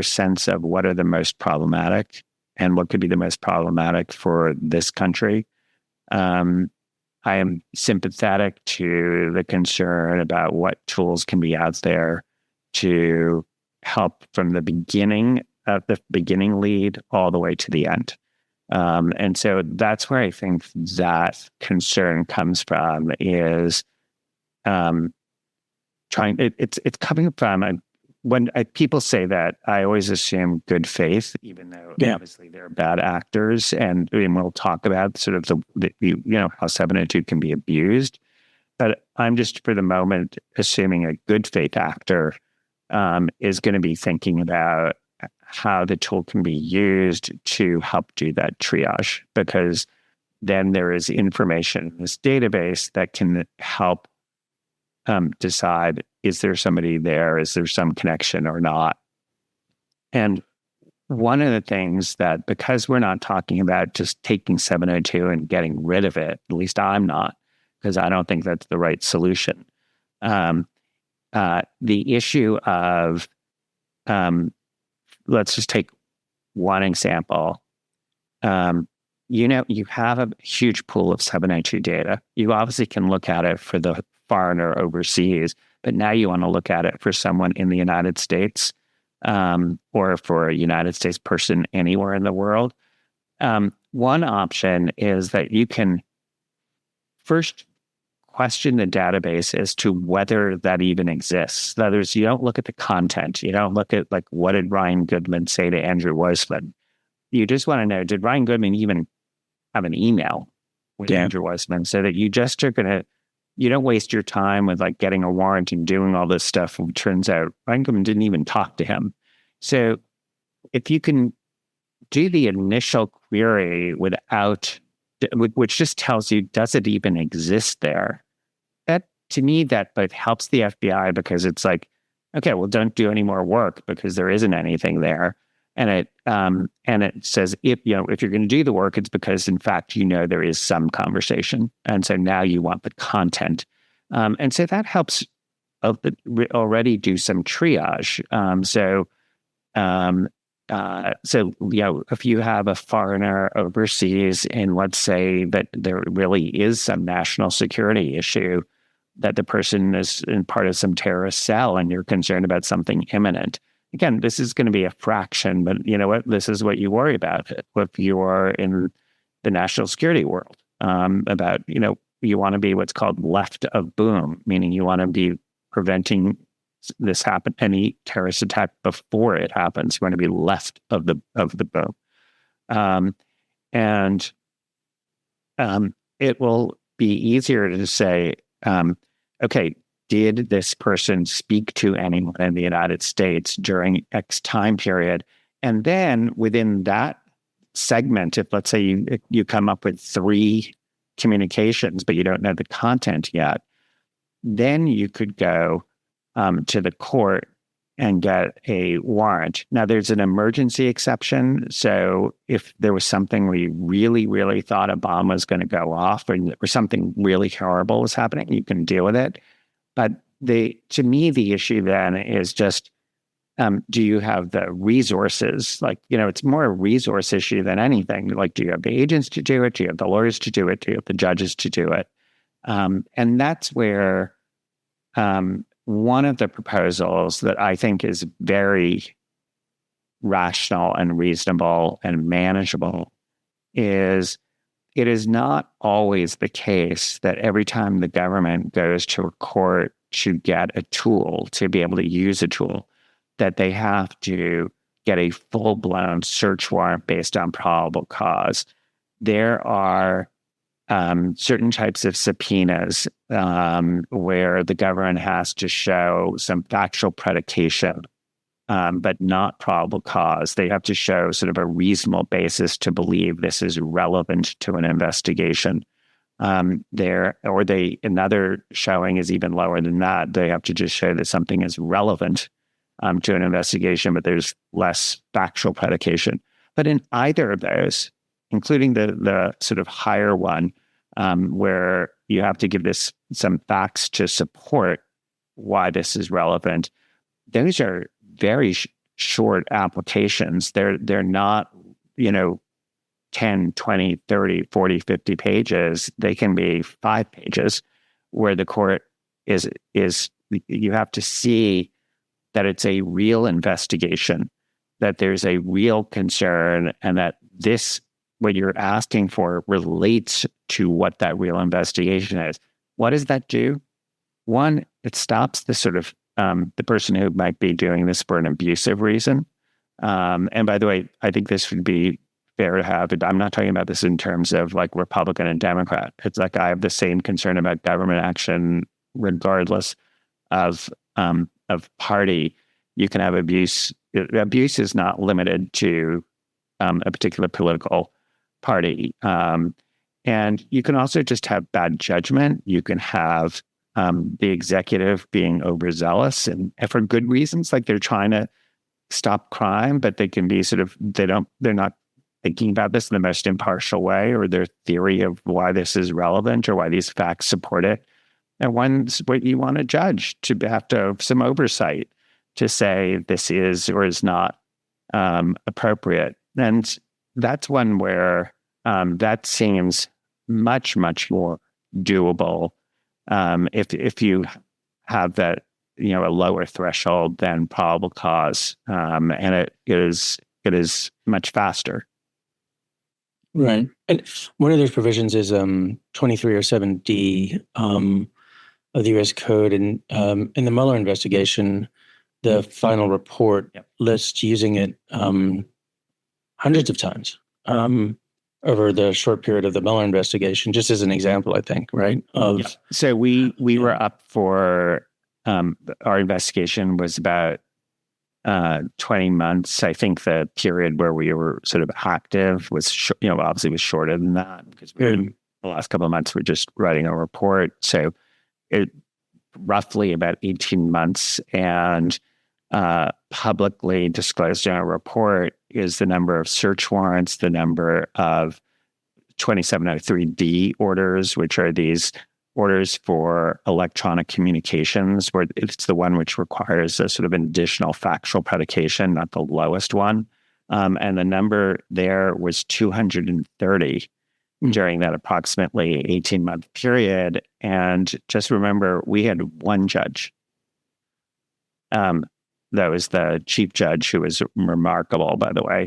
sense of what are the most problematic and what could be the most problematic for this country. I am sympathetic to the concern about what tools can be out there to help from the beginning of the beginning lead all the way to the end. And so that's where I think that concern comes from, is it's coming from when people say that, I always assume good faith, even though obviously they're bad actors, and we'll talk about sort of the how 702 can be abused. But I'm just for the moment assuming a good faith actor is going to be thinking about how the tool can be used to help do that triage, because then there is information in this database that can help decide, is there somebody there? Is there some connection or not? And one of the things that, because we're not talking about just taking 702 and getting rid of it, at least I'm not, because I don't think that's the right solution. The issue of, let's just take one example. You have a huge pool of 702 data. You obviously can look at it for the foreigner overseas, but now you want to look at it for someone in the United States, or for a United States person anywhere in the world. One option is that you can first question the database as to whether that even exists. In other words, you don't look at the content. You don't look at, like, what did Ryan Goodman say to Andrew Weissmann? You just want to know, did Ryan Goodman even have an email with Andrew Weissmann, so that you just are going to, you don't waste your time with like getting a warrant and doing all this stuff. It turns out Ryan Goodman didn't even talk to him. So if you can do the initial query which just tells you, does it even exist there? That, to me, that both helps the FBI, because it's like, okay, well, don't do any more work because there isn't anything there. And it says, if you're going to do the work, it's because, in fact, there is some conversation. And so now you want the content. And so that helps already do some triage. If you have a foreigner overseas, and let's say that there really is some national security issue, that the person is in part of some terrorist cell, and you're concerned about something imminent. Again, this is going to be a fraction, but you know what? This is what you worry about if you are in the national security world. You want to be what's called left of boom, meaning you want to be preventing this happen, any terrorist attack, before it happens. You want to be left of the boom, and it will be easier to say, okay, did this person speak to anyone in the United States during X time period? And then within that segment, if let's say you come up with 3 communications, but you don't know the content yet, then you could go to the court and get a warrant. Now, there's an emergency exception. So if there was something we really, really thought a bomb was going to go off, or something really horrible was happening, you can deal with it. But to me, the issue then is just, do you have the resources? Like, it's more a resource issue than anything. Like, do you have the agents to do it? Do you have the lawyers to do it? Do you have the judges to do it? And that's where one of the proposals that I think is very rational and reasonable and manageable is it is not always the case that every time the government goes to a court to get a tool, to be able to use a tool, that they have to get a full-blown search warrant based on probable cause. There are certain types of subpoenas where the government has to show some factual predication, but not probable cause. They have to show sort of a reasonable basis to believe this is relevant to an investigation. Another showing is even lower than that. They have to just show that something is relevant to an investigation, but there's less factual predication. But in either of those, including the sort of higher one, where you have to give this some facts to support why this is relevant, those are very short applications. They're not, 10, 20, 30, 40, 50 pages. They can be 5 pages, where the court is you have to see that it's a real investigation, that there's a real concern, and that what you're asking for relates to what that real investigation is. What does that do? One, it stops the sort of the person who might be doing this for an abusive reason. And by the way, I think this would be fair to have. I'm not talking about this in terms of like Republican and Democrat. It's like I have the same concern about government action regardless of party. You can have abuse. Abuse is not limited to a particular political party. And you can also just have bad judgment. You can have the executive being overzealous and for good reasons, like they're trying to stop crime, but they can be they're not thinking about this in the most impartial way, or their theory of why this is relevant or why these facts support it. And one's what you want to judge to have to have some oversight to say this is or is not appropriate. And that's one where that seems much, much more doable if you have that, a lower threshold than probable cause, and it is much faster. Right. And one of those provisions is 2307D of the U.S. Code. And in the Mueller investigation, the final report lists using it hundreds of times over the short period of the Mueller investigation, just as an example, I think, right? So we were up for our investigation was about 20 months. I think the period where we were sort of active was, obviously was shorter than that, because the last couple of months we're just writing a report. So it roughly about 18 months, and publicly disclosed in our report is the number of search warrants, the number of 2703D orders, which are these orders for electronic communications, where it's the one which requires a sort of an additional factual predication, not the lowest one. And the number there was 230 during that approximately 18-month period. And just remember, we had one judge. That was the chief judge, who was remarkable, by the way,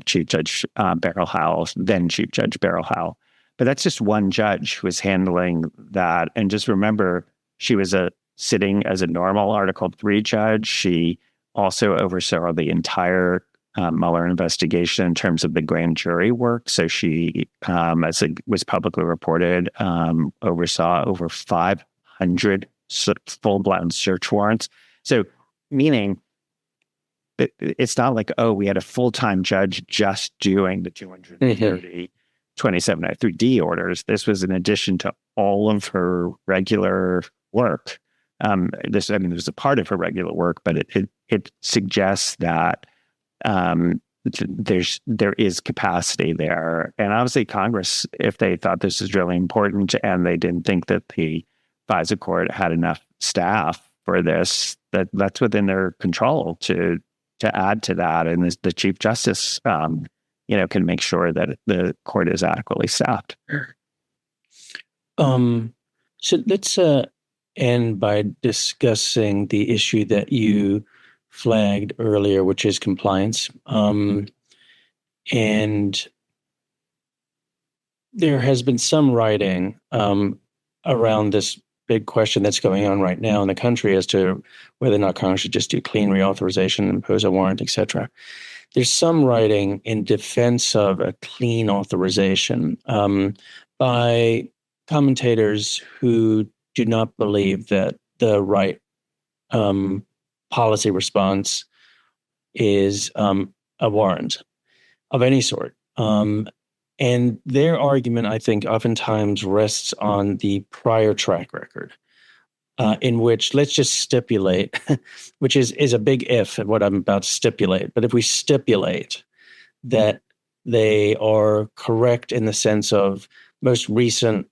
Chief Judge Beryl Howell, then Chief Judge Beryl Howell. But that's just one judge who was handling that. And just remember, she was sitting as a normal Article 3 judge. She also oversaw the entire Mueller investigation in terms of the grand jury work. So she, as it was publicly reported, oversaw over 500 full-blown search warrants. So meaning it's not like, oh, we had a full-time judge just doing the 230 2703D orders. This was in addition to all of her regular work. There's a part of her regular work, but it suggests that there is capacity there. And obviously Congress, if they thought this was really important and they didn't think that the FISA court had enough staff for this, that's within their control to add to that. And the Chief Justice, can make sure that the court is adequately staffed. So let's end by discussing the issue that you flagged earlier, which is compliance. And there has been some writing around this big question that's going on right now in the country as to whether or not Congress should just do clean reauthorization, impose a warrant, et cetera. There's some writing in defense of a clean authorization by commentators who do not believe that the right policy response is a warrant of any sort. And their argument, I think, oftentimes rests on the prior track record, in which let's just stipulate, which is a big if at what I'm about to stipulate. But if we stipulate that they are correct in the sense of most recent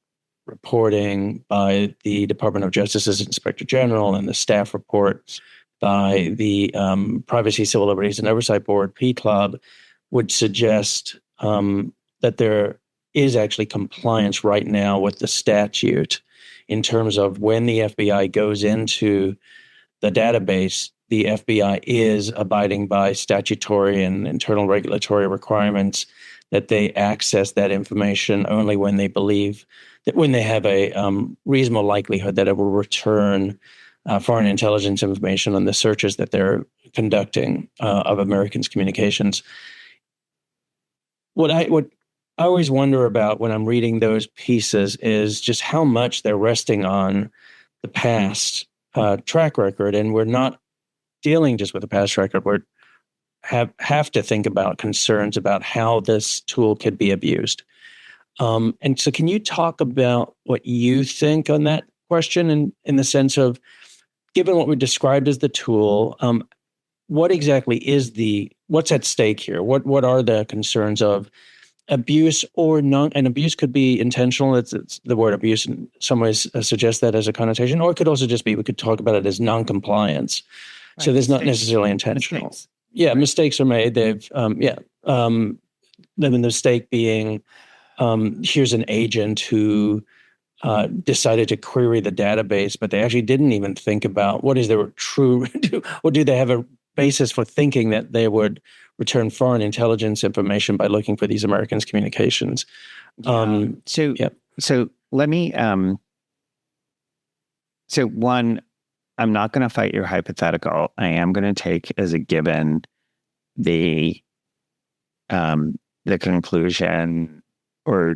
reporting by the Department of Justice's Inspector General and the staff report by the Privacy, Civil Liberties, and Oversight Board, PCLOB, would suggest that there is actually compliance right now with the statute in terms of when the FBI goes into the database, the FBI is abiding by statutory and internal regulatory requirements that they access that information only when they believe that when they have a reasonable likelihood that it will return foreign intelligence information on the searches that they're conducting of Americans' communications. What I always wonder about when I'm reading those pieces is just how much they're resting on the past track record, and we're not dealing just with the past record. We have to think about concerns about how this tool could be abused. And so, can you talk about what you think on that question, in the sense of, given what we described as the tool, what exactly is what's at stake here? What are the concerns of abuse or non? And abuse could be intentional. It's the word abuse in some ways suggests that as a connotation, or it could also just be, we could talk about it as non-compliance. Right. So there's not necessarily intentional. Mistakes. Yeah, right. Mistakes are made. They've the mistake being here's an agent who decided to query the database, but they actually didn't even think about what is their true, or do they have a basis for thinking that they would return foreign intelligence information by looking for these Americans' communications. So let me, so one, I'm not going to fight your hypothetical. I am going to take as a given the conclusion, or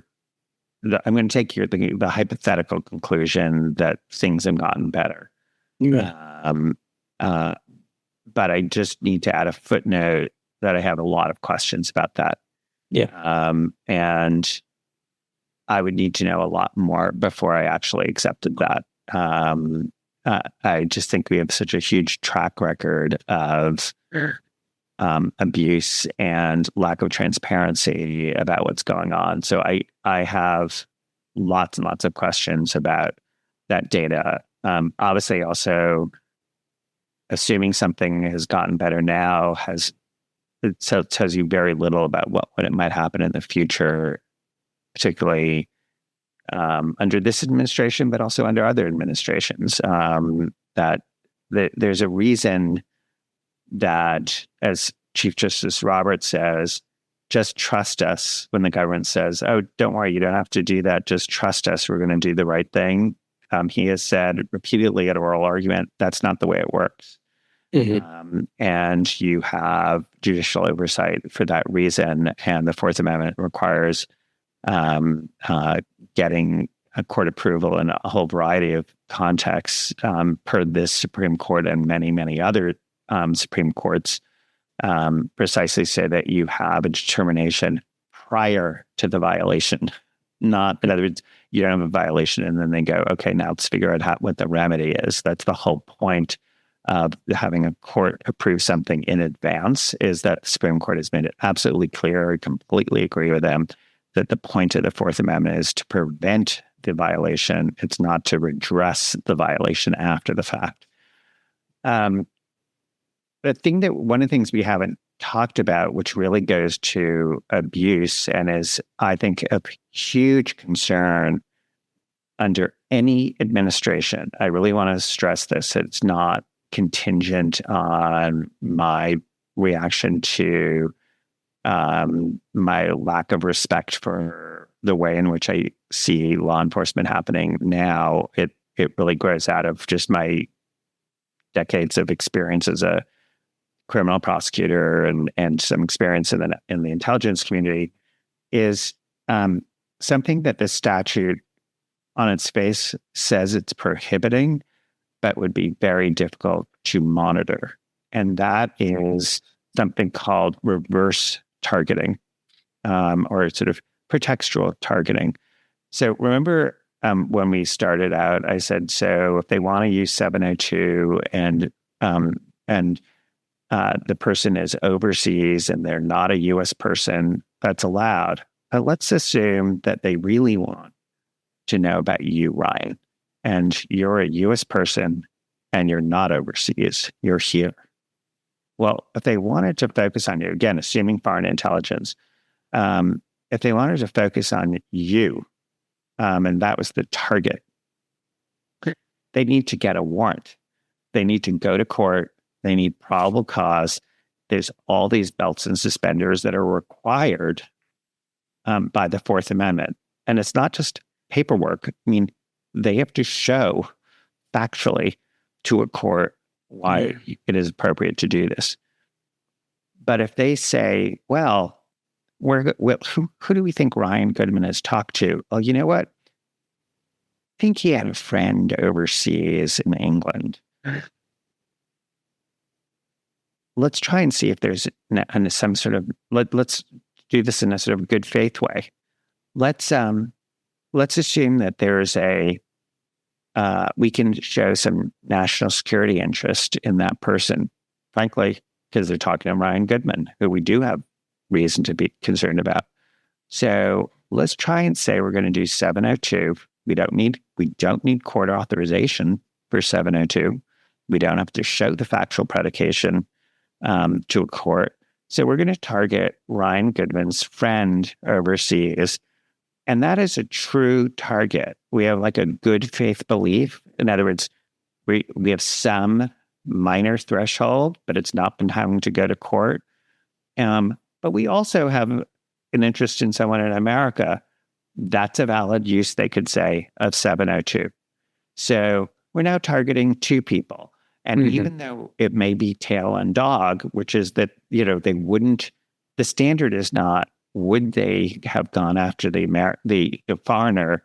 I'm going to take the hypothetical conclusion that things have gotten better. Yeah. But I just need to add a footnote that I have a lot of questions about that. Yeah. And I would need to know a lot more before I actually accepted that. I just think we have such a huge track record of abuse and lack of transparency about what's going on. So I have lots and lots of questions about that data. Obviously, also, assuming something has gotten better now tells you very little about what it might happen in the future, particularly under this administration, but also under other administrations. That there's a reason that, as Chief Justice Roberts says, just trust us when the government says, oh, don't worry, you don't have to do that. Just trust us. We're going to do the right thing. He has said repeatedly at oral argument, that's not the way it works. Mm-hmm. And you have judicial oversight for that reason. And the Fourth Amendment requires getting a court approval in a whole variety of contexts per this Supreme Court and many, many other Supreme Courts precisely so that you have a determination prior to the violation. Not, in other words, you don't have a violation and then they go, okay, now let's figure out what the remedy is. That's the whole point of having a court approve something in advance, is that the Supreme Court has made it absolutely clear, I completely agree with them, that the point of the Fourth Amendment is to prevent the violation. It's not to redress the violation after the fact. One of the things we haven't talked about, which really goes to abuse and is, I think, a huge concern under any administration. I really want to stress this. It's not contingent on my reaction to my lack of respect for the way in which I see law enforcement happening now. It really grows out of just my decades of experience as a criminal prosecutor and some experience in the intelligence community, is something that the statute on its face says it's prohibiting, but would be very difficult to monitor. And that is something called reverse targeting, or sort of pretextual targeting. So remember when we started out, I said, so if they want to use 702 and the person is overseas and they're not a U.S. person, that's allowed. But let's assume that they really want to know about you, Ryan, and you're a U.S. person and you're not overseas, you're here. Well, if they wanted to focus on you, again, assuming foreign intelligence, if they wanted to focus on you, and that was the target, they need to get a warrant. They need to go to court. They need probable cause. There's all these belts and suspenders that are required by the Fourth Amendment. And it's not just paperwork. I mean, they have to show factually to a court why it is appropriate to do this. But if they say, well, who do we think Ryan Goodman has talked to? Well, you know what? I think he had a friend overseas in England. Let's try and see if there's some sort of, let's do this in a sort of good faith way. Let's assume that there's we can show some national security interest in that person, frankly, because they're talking to Ryan Goodman, who we do have reason to be concerned about. So let's try and say we're going to do 702. We don't need court authorization for 702. We don't have to show the factual predication to a court. So we're going to target Ryan Goodman's friend overseas. And that is a true target. We have like a good faith belief. In other words, we have some minor threshold, but it's not been having to go to court. But we also have an interest in someone in America. That's a valid use, they could say, of 702. So we're now targeting two people. And even though it may be tail and dog, which is that, they wouldn't, the standard is not, would they have gone after the foreigner,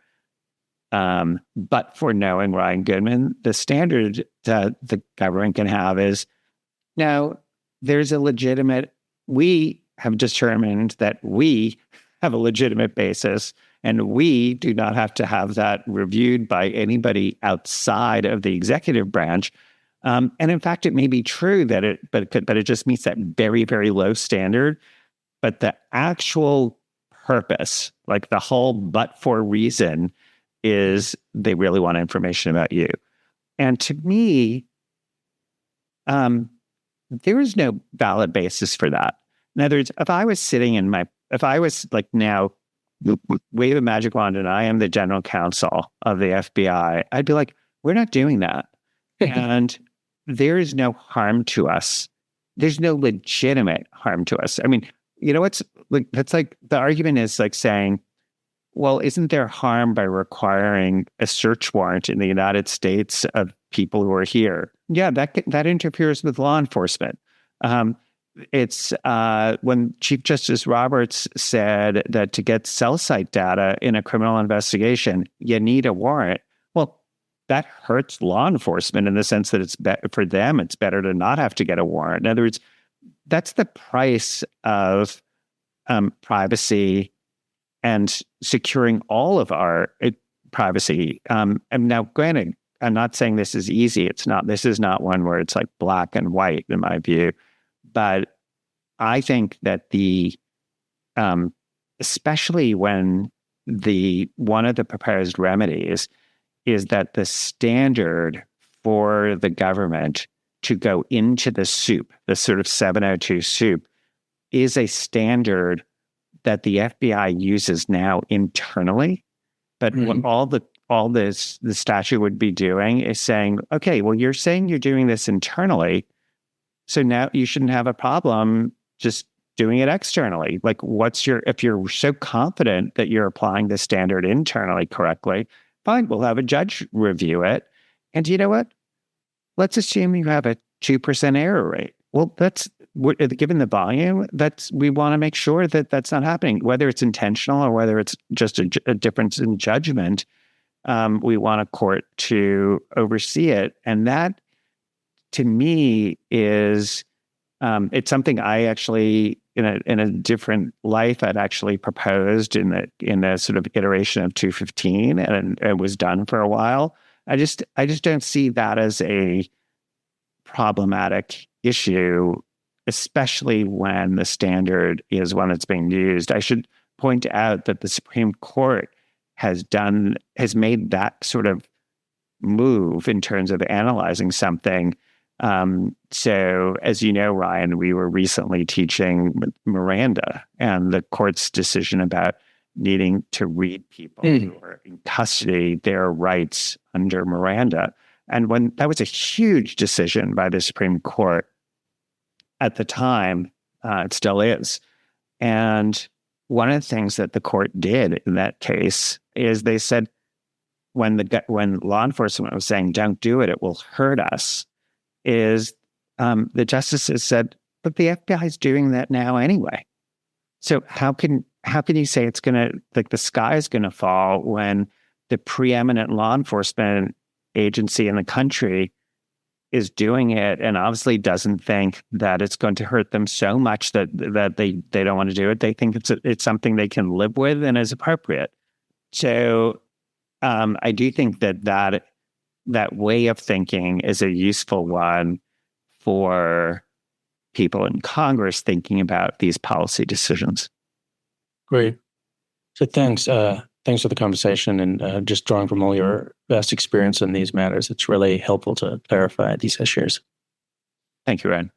but for knowing Ryan Goodman, the standard that the government can have is, no, there's a legitimate, we have determined that we have a legitimate basis, and we do not have to have that reviewed by anybody outside of the executive branch. And in fact, it may be true that but it just meets that very, very low standard. But the actual purpose, like the whole but-for reason, is they really want information about you. And to me, there is no valid basis for that. In other words, if I was like now, wave a magic wand and I am the general counsel of the FBI, I'd be like, we're not doing that. And there is no harm to us. There's no legitimate harm to us. I mean, what's like, that's like the argument is like saying, well, isn't there harm by requiring a search warrant in the United States of people who are here? Yeah, that interferes with law enforcement. It's when Chief Justice Roberts said that to get cell site data in a criminal investigation, you need a warrant. Well, that hurts law enforcement in the sense that for them, it's better to not have to get a warrant. In other words, that's the price of privacy and securing all of our privacy. And now, granted, I'm not saying this is easy. This is not one where it's like black and white in my view, but I think that especially when one of the proposed remedies is that the standard for the government to go into the soup, the sort of 702 soup, is a standard that the FBI uses now internally. But what the statute would be doing is saying, okay, well, you're saying you're doing this internally, so now you shouldn't have a problem just doing it externally. Like, if you're so confident that you're applying the standard internally correctly, fine, we'll have a judge review it. And you know what? Let's assume you have a 2% error rate. Well, given the volume, we want to make sure that that's not happening, whether it's intentional or whether it's just a difference in judgment. We want a court to oversee it. And that, to me, is it's something I actually, in a different life, I'd actually proposed in a sort of iteration of 215, and it was done for a while. I just don't see that as a problematic issue, especially when the standard is one that's being used. I should point out that the Supreme Court has made that sort of move in terms of analyzing something. So, as you know, Ryan, we were recently teaching Miranda and the court's decision about needing to read people who are in custody their rights under Miranda. And when that was a huge decision by the Supreme Court at the time, it still is. And one of the things that the court did in that case is they said, when law enforcement was saying, don't do it, it will hurt us, is the justices said, but the FBI is doing that now anyway. So how can you say it's going to, like, the sky is going to fall when the preeminent law enforcement agency in the country is doing it and obviously doesn't think that it's going to hurt them so much that they don't want to do it. They think it's something they can live with and is appropriate. So I do think that way of thinking is a useful one for people in Congress thinking about these policy decisions. Great. So thanks for the conversation and just drawing from all your vast experience in these matters. It's really helpful to clarify these issues. Thank you, Ryan.